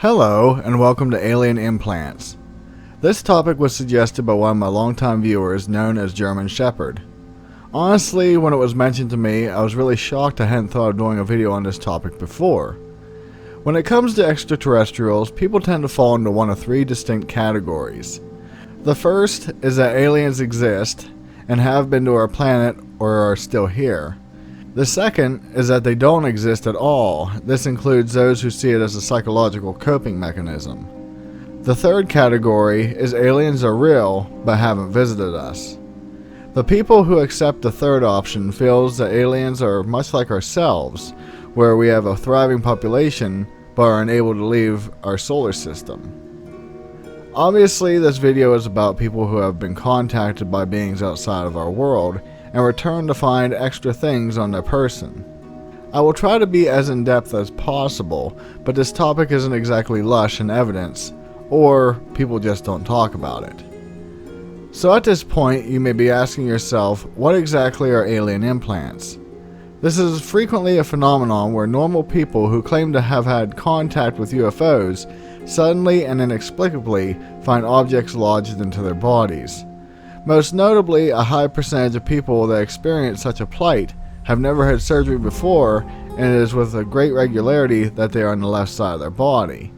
Hello, and welcome to Alien Implants. This topic was suggested by one of my longtime viewers known as German Shepherd. Honestly, when it was mentioned to me, I was really shocked I hadn't thought of doing a video on this topic before. When it comes to extraterrestrials, people tend to fall into one of three distinct categories. The first is that aliens exist and have been to our planet or are still here. The second is that they don't exist at all. This includes those who see it as a psychological coping mechanism. The third category is aliens are real but haven't visited us. The people who accept the third option feels that aliens are much like ourselves, where we have a thriving population but are unable to leave our solar system. Obviously, this video is about people who have been contacted by beings outside of our world and return to find extra things on their person. I will try to be as in-depth as possible, but this topic isn't exactly lush in evidence, or people just don't talk about it. So at this point, you may be asking yourself, what exactly are alien implants? This is frequently a phenomenon where normal people who claim to have had contact with UFOs suddenly and inexplicably find objects lodged into their bodies. Most notably, a high percentage of people that experience such a plight have never had surgery before, and it is with a great regularity that they are on the left side of their body.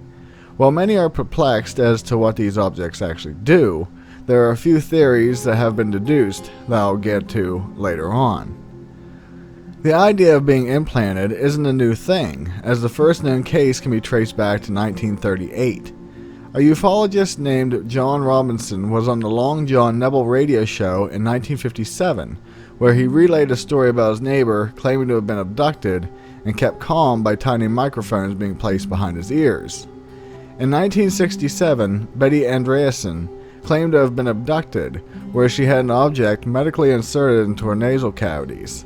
While many are perplexed as to what these objects actually do, there are a few theories that have been deduced that I'll get to later on. The idea of being implanted isn't a new thing, as the first known case can be traced back to 1938. A ufologist named John Robinson was on the Long John Nebel radio show in 1957, where he relayed a story about his neighbor claiming to have been abducted and kept calm by tiny microphones being placed behind his ears. In 1967, Betty Andreasson claimed to have been abducted, where she had an object medically inserted into her nasal cavities.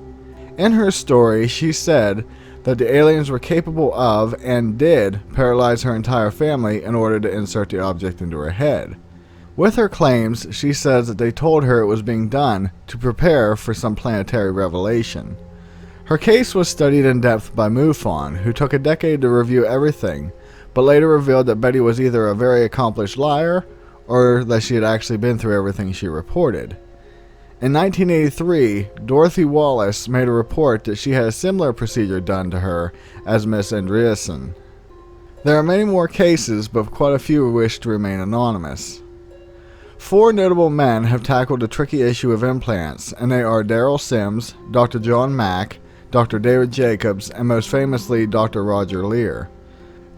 In her story, she said that the aliens were capable of, and did, paralyze her entire family in order to insert the object into her head. With her claims, she says that they told her it was being done to prepare for some planetary revelation. Her case was studied in depth by MUFON, who took a decade to review everything, but later revealed that Betty was either a very accomplished liar, or that she had actually been through everything she reported. In 1983, Dorothy Wallace made a report that she had a similar procedure done to her as Miss Andreasson. There are many more cases, but quite a few wish to remain anonymous. 4 notable men have tackled the tricky issue of implants, and they are Daryl Sims, Dr. John Mack, Dr. David Jacobs, and most famously Dr. Roger Leir.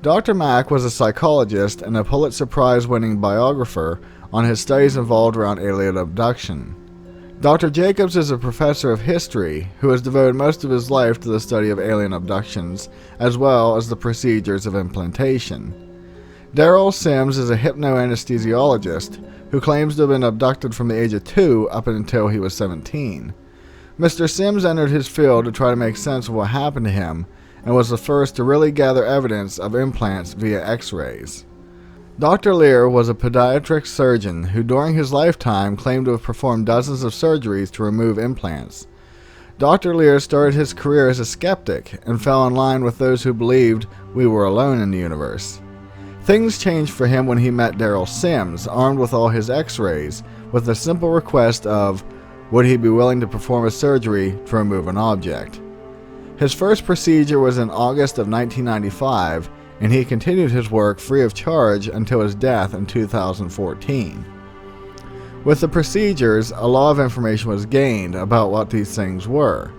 Dr. Mack was a psychologist and a Pulitzer Prize-winning biographer on his studies involved around alien abduction. Dr. Jacobs is a professor of history who has devoted most of his life to the study of alien abductions, as well as the procedures of implantation. Daryl Sims is a hypnoanesthesiologist who claims to have been abducted from the age of 2 up until he was 17. Mr. Sims entered his field to try to make sense of what happened to him, and was the first to really gather evidence of implants via X-rays. Dr. Leir was a pediatric surgeon who during his lifetime claimed to have performed dozens of surgeries to remove implants. Dr. Leir started his career as a skeptic and fell in line with those who believed we were alone in the universe. Things changed for him when he met Daryl Sims, armed with all his X-rays, with the simple request of, would he be willing to perform a surgery to remove an object. His first procedure was in August of 1995, and he continued his work free of charge until his death in 2014. With the procedures, a lot of information was gained about what these things were.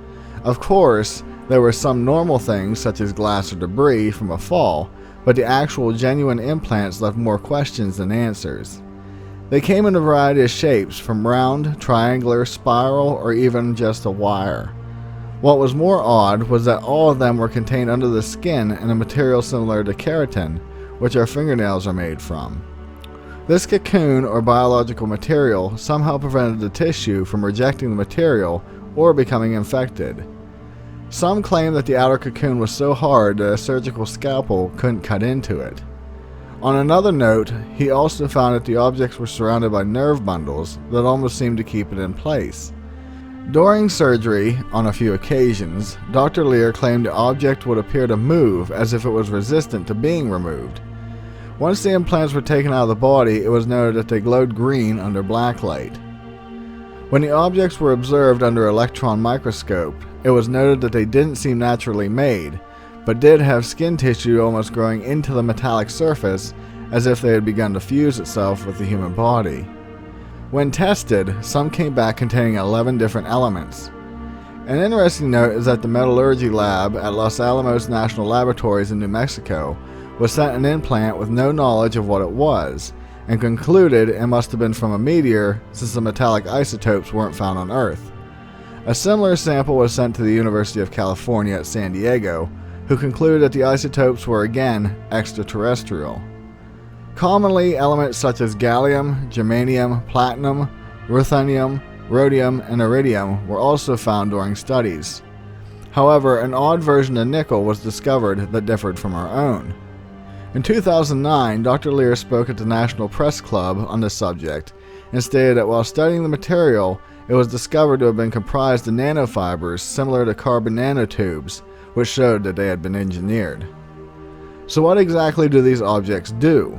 Of course, there were some normal things such as glass or debris from a fall, but the actual genuine implants left more questions than answers. They came in a variety of shapes, from round, triangular, spiral, or even just a wire. What was more odd was that all of them were contained under the skin in a material similar to keratin, which our fingernails are made from. This cocoon or biological material somehow prevented the tissue from rejecting the material or becoming infected. Some claim that the outer cocoon was so hard that a surgical scalpel couldn't cut into it. On another note, he also found that the objects were surrounded by nerve bundles that almost seemed to keep it in place. During surgery, on a few occasions, Dr. Leir claimed the object would appear to move as if it was resistant to being removed. Once the implants were taken out of the body, it was noted that they glowed green under black light. When the objects were observed under electron microscope, it was noted that they didn't seem naturally made, but did have skin tissue almost growing into the metallic surface as if they had begun to fuse itself with the human body. When tested, some came back containing 11 different elements. An interesting note is that the metallurgy lab at Los Alamos National Laboratories in New Mexico was sent an implant with no knowledge of what it was, and concluded it must have been from a meteor since the metallic isotopes weren't found on Earth. A similar sample was sent to the University of California at San Diego, who concluded that the isotopes were again extraterrestrial. Commonly, elements such as gallium, germanium, platinum, ruthenium, rhodium, and iridium were also found during studies. However, an odd version of nickel was discovered that differed from our own. In 2009, Dr. Lear spoke at the National Press Club on this subject and stated that while studying the material, it was discovered to have been comprised of nanofibers similar to carbon nanotubes, which showed that they had been engineered. So what exactly do these objects do?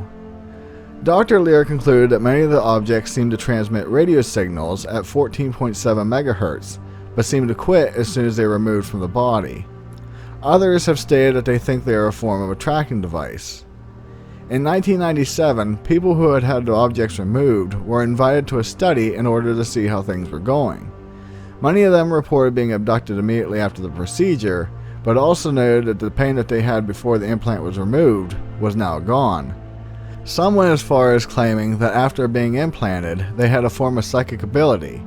Dr. Lear concluded that many of the objects seemed to transmit radio signals at 14.7 MHz, but seemed to quit as soon as they were removed from the body. Others have stated that they think they are a form of a tracking device. In 1997, people who had had the objects removed were invited to a study in order to see how things were going. Many of them reported being abducted immediately after the procedure, but also noted that the pain that they had before the implant was removed was now gone. Some went as far as claiming that after being implanted, they had a form of psychic ability,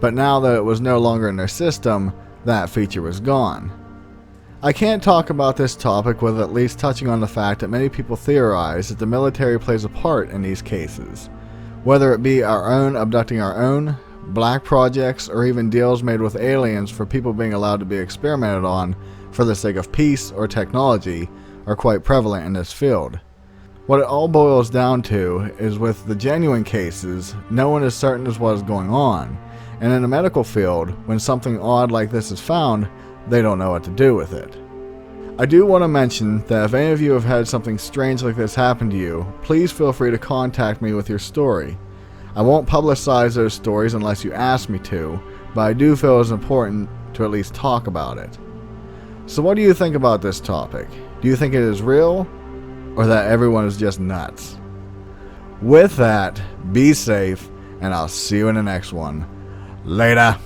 but now that it was no longer in their system, that feature was gone. I can't talk about this topic without at least touching on the fact that many people theorize that the military plays a part in these cases, whether it be our own abducting our own, black projects, or even deals made with aliens for people being allowed to be experimented on for the sake of peace or technology are quite prevalent in this field. What it all boils down to is with the genuine cases, no one is certain as what is going on, and in the medical field, when something odd like this is found, they don't know what to do with it. I do want to mention that if any of you have had something strange like this happen to you, please feel free to contact me with your story. I won't publicize those stories unless you ask me to, but I do feel it's important to at least talk about it. So what do you think about this topic? Do you think it is real, or that everyone is just nuts? With that, be safe, and I'll see you in the next one. Later.